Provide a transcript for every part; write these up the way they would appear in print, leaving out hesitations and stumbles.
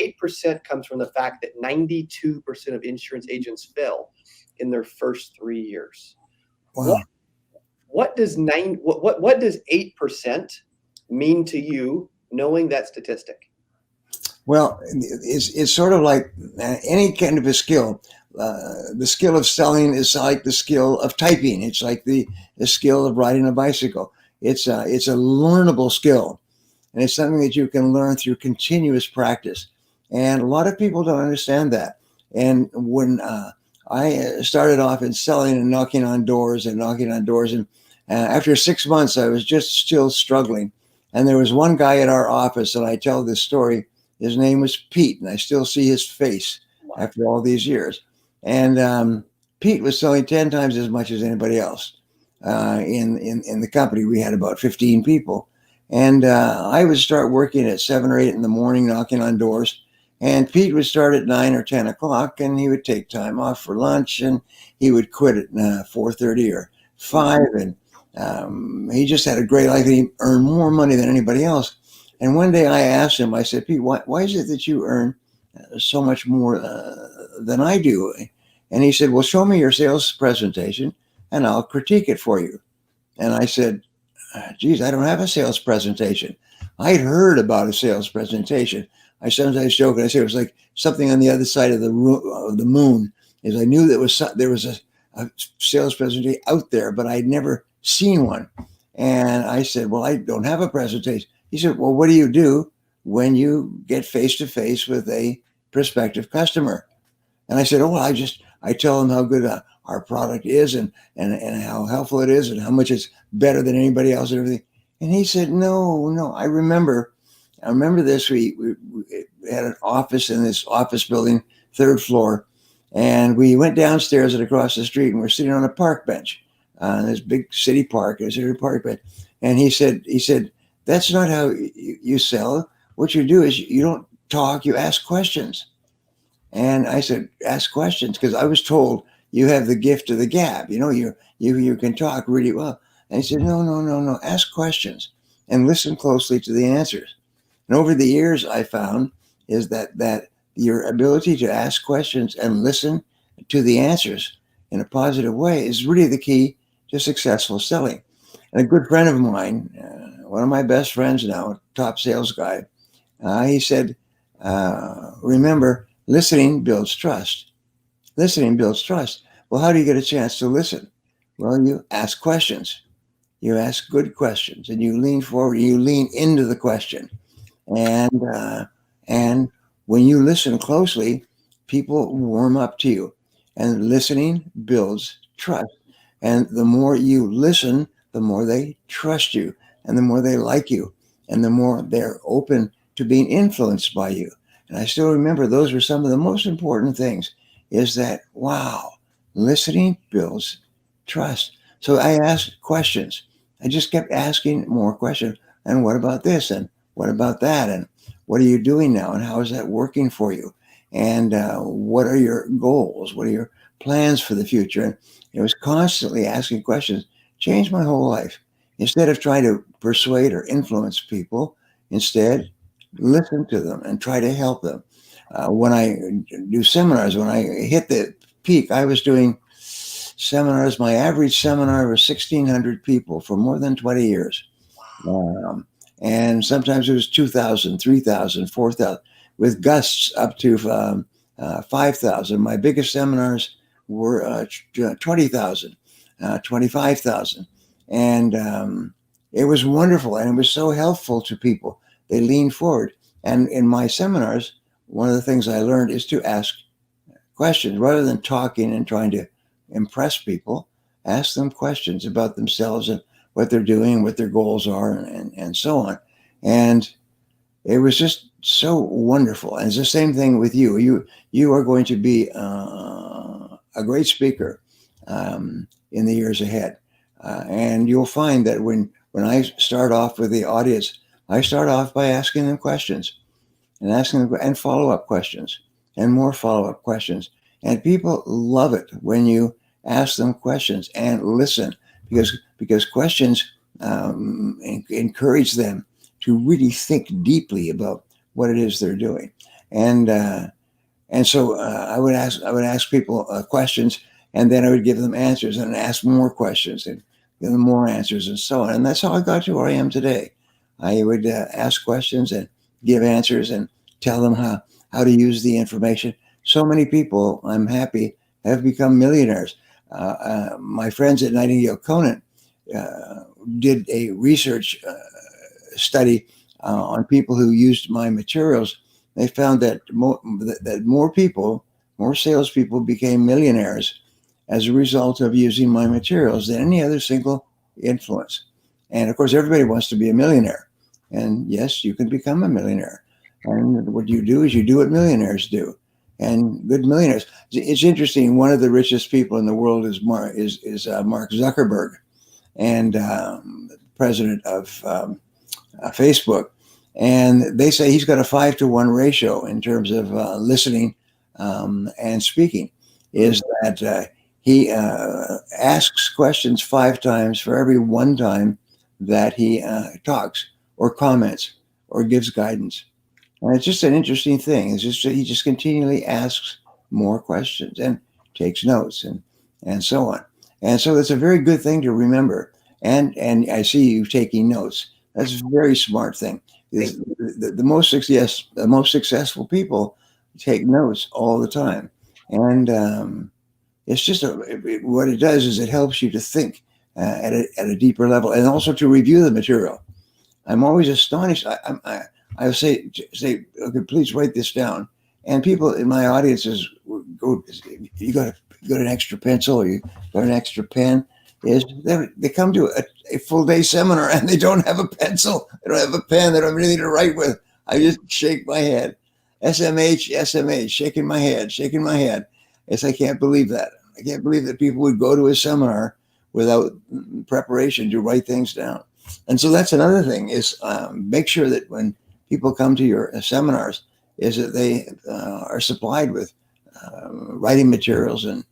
8% comes from the fact that 92% of insurance agents fail in their first 3 years. What Wow. what does 8% mean to you, knowing that statistic? Well, it's sort of like any kind of a skill. The skill of selling is like the skill of typing. It's like the skill of riding a bicycle. It's a learnable skill, and it's something that you can learn through continuous practice. And a lot of people don't understand that. And when I started off in selling and knocking on doors, and after 6 months, I was just still struggling. And there was one guy at our office, and I tell this story. His name was Pete, and I still see his face after all these years. And Pete was selling 10 times as much as anybody else in the company. We had about 15 people. And I would start working at 7 or 8 in the morning, knocking on doors. And Pete would start at 9 or 10 o'clock, and he would take time off for lunch, and he would quit at 4:30 or 5. And he just had a great life, and he earned more money than anybody else. And one day I asked him, I said, Pete, why is it that you earn so much more than I do? And he said, well, show me your sales presentation and I'll critique it for you. And I said, geez, I don't have a sales presentation. I'd heard about a sales presentation. I sometimes joke and I say it was like something on the other side of the moon. Is I knew there was a sales presentation out there, but I'd never seen one. And I said, well, I don't have a presentation. He said, well, what do you do when you get face to face with a prospective customer? And I said, oh, well, I tell them how good our product is and how helpful it is and how much it's better than anybody else and everything. And he said, no, I remember this. We had an office in this office building, 3rd floor. And we went downstairs and across the street and we're sitting on a park bench, this big city park, a park bench. And he said, that's not how you sell. What you do is you don't talk, you ask questions. And I said, ask questions, because I was told you have the gift of the gab. You can talk really well. And he said, no. Ask questions and listen closely to the answers. And over the years, I found is that your ability to ask questions and listen to the answers in a positive way is really the key to successful selling. And a good friend of mine, one of my best friends now, top sales guy, he said, remember, listening builds trust. Listening builds trust. Well, how do you get a chance to listen? Well, you ask questions. You ask good questions, and you lean forward. You lean into the question, and when you listen closely, people warm up to you. And listening builds trust. And the more you listen, the more they trust you, and the more they like you, and the more they're open to being influenced by you. And I still remember those were some of the most important things, is that, wow, listening builds trust. So I asked questions. I just kept asking more questions. And what about this? And what about that? And what are you doing now? And how is that working for you? And what are your goals? What are your plans for the future? And it was constantly asking questions. Changed my whole life. Instead of trying to persuade or influence people, instead, listen to them and try to help them. When I do seminars, when I hit the peak, I was doing seminars. My average seminar was 1,600 people for more than 20 years. And sometimes it was 2,000, 3,000, 4,000, with gusts up to 5,000. My biggest seminars were 20,000, 25,000. And it was wonderful, and it was so helpful to people. They leaned forward. And in my seminars, one of the things I learned is to ask questions rather than talking and trying to impress people. Ask them questions about themselves and what they're doing, what their goals are, and so on. And it was just so wonderful. And it's the same thing with you. You are going to be a great speaker in the years ahead. And you'll find that when I start off with the audience, I start off by asking them questions and asking them and follow-up questions and more follow-up questions. And people love it when you ask them questions and listen, because questions encourage them to really think deeply about what it is they're doing. and I would ask people questions, and then I would give them answers, and ask more questions, and give them more answers, and so on. And that's how I got to where I am today. I would ask questions and give answers, and tell them how to use the information. So many people, I'm happy, have become millionaires. My friends at Nightingale Conant did a research study on people who used my materials. They found that more people, more salespeople, became millionaires as a result of using my materials than any other single influence. And of course, everybody wants to be a millionaire. And yes, you can become a millionaire. And what you do is you do what millionaires do. And good millionaires. It's interesting. One of the richest people in the world is Mark Zuckerberg, and president of Facebook. And they say he's got a 5-to-1 ratio in terms of listening and speaking. Is that he asks questions 5 times for every 1 time that he talks or comments or gives guidance. And it's just an interesting thing. It's just he just continually asks more questions and takes notes and so on. And so that's a very good thing to remember. And I see you taking notes. That's a very smart thing. The most successful people take notes all the time, and it's just what it does is it helps you to think at a deeper level, and also to review the material. I'm always astonished. I say, okay, please write this down. And people in my audiences go, you got an extra pencil, or you got an extra pen. They come to a full day seminar and they don't have a pencil, they don't have a pen, they don't have anything to write with. I just shake my head. SMH, shaking my head. Yes, I can't believe that. I can't believe that people would go to a seminar without preparation to write things down. And so that's another thing is make sure that when people come to your seminars is that they are supplied with writing materials and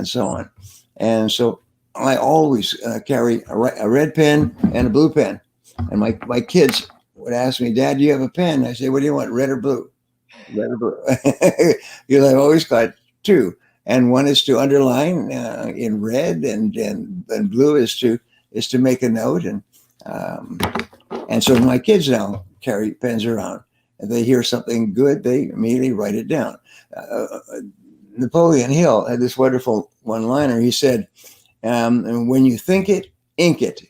so on. And so I always carry a red pen and a blue pen. And my kids would ask me, Dad, do you have a pen? I say, what do you want, red or blue? Red or blue? Because I've always got 2. And one is to underline in red, and blue is to make a note. And so my kids now carry pens around. If they hear something good, they immediately write it down. Napoleon Hill had this wonderful one-liner. He said, and when you think it, ink it.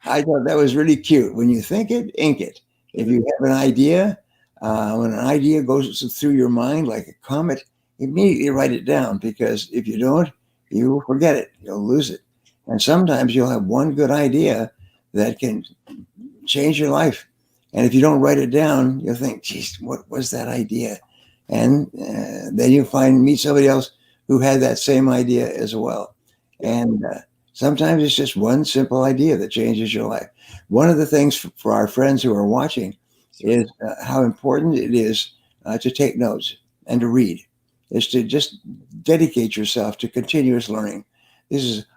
I thought that was really cute. When you think it, ink it. If you have an idea, when an idea goes through your mind like a comet, immediately write it down, because if you don't, you will forget it. You'll lose it. And sometimes you'll have one good idea that can change your life. And if you don't write it down, you'll think, geez, what was that idea? And then you meet somebody else who had that same idea as well. And sometimes it's just one simple idea that changes your life. One of the things for our friends who are watching is how important it is to take notes and to read, is to just dedicate yourself to continuous learning.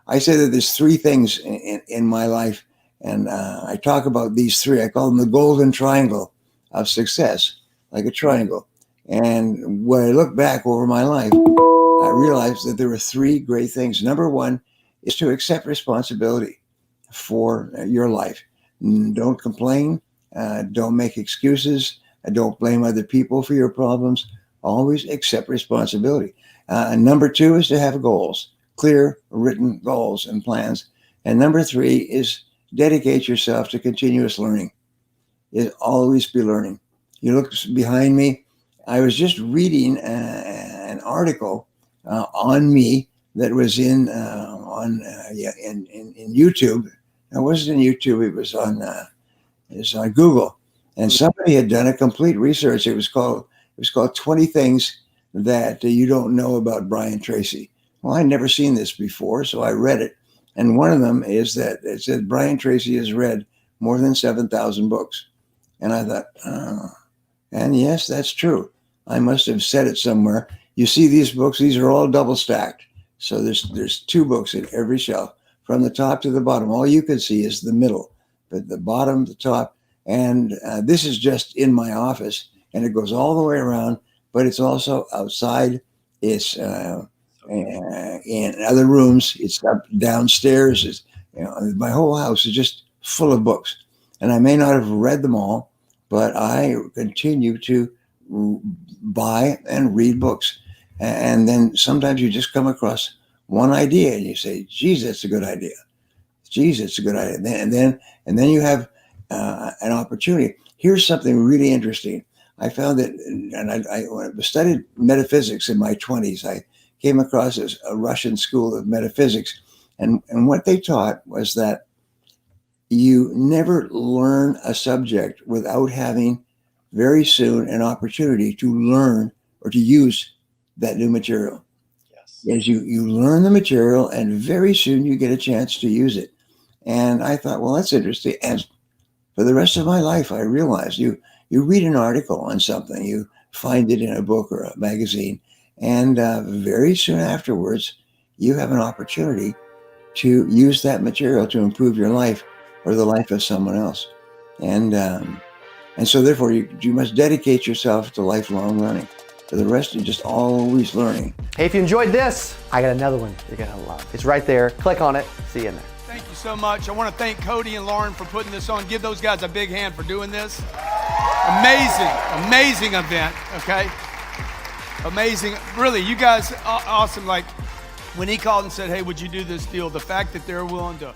I say that there's 3 things in my life, and I talk about these 3. I call them the golden triangle of success, like a triangle. And when I look back over my life, I realized that there were 3 great things. Number 1 is to accept responsibility for your life. Don't complain. Don't make excuses. Don't blame other people for your problems. Always accept responsibility. Number 2 is to have goals, clear written goals and plans. And number 3 is dedicate yourself to continuous learning. Always be learning. You look behind me. I was just reading an article on me that was in YouTube. It wasn't in YouTube. It was on Google, and somebody had done a complete research. It was called 20 Things That You Don't Know About Brian Tracy. Well, I'd never seen this before, so I read it. And one of them is that it said Brian Tracy has read more than 7,000 books. And I thought, oh. And yes, that's true. I must have said it somewhere. You see these books, these are all double stacked. So there's 2 books in every shelf from the top to the bottom. All you can see is the middle, but the bottom, the top. And this is just in my office. and it goes all the way around, but it's also outside. It's in other rooms. It's up downstairs. It's, my whole house is just full of books, and I may not have read them all, but I continue to buy and read books. And then sometimes you just come across one idea and you say, geez, that's a good idea. Geez, it's a good idea. And then you have an opportunity. Here's something really interesting. I found that, and when I studied metaphysics in my 20s, I came across a Russian school of metaphysics. And what they taught was that you never learn a subject without having very soon an opportunity to learn or to use that new material. Yes. As you learn the material, and very soon you get a chance to use it. And I thought, well, that's interesting. And for the rest of my life, I realized you read an article on something, you find it in a book or a magazine, and very soon afterwards, you have an opportunity to use that material to improve your life or the life of someone else. And so therefore, you must dedicate yourself to lifelong learning. For the rest, you're just always learning. Hey, if you enjoyed this, I got another one you're going to love. It's right there. Click on it. See you in there. Thank you so much. I want to thank Cody and Lauren for putting this on. Give those guys a big hand for doing this. Amazing event, okay? Amazing. Really, you guys, awesome. Like, when he called and said, hey, would you do this deal? The fact that they're willing to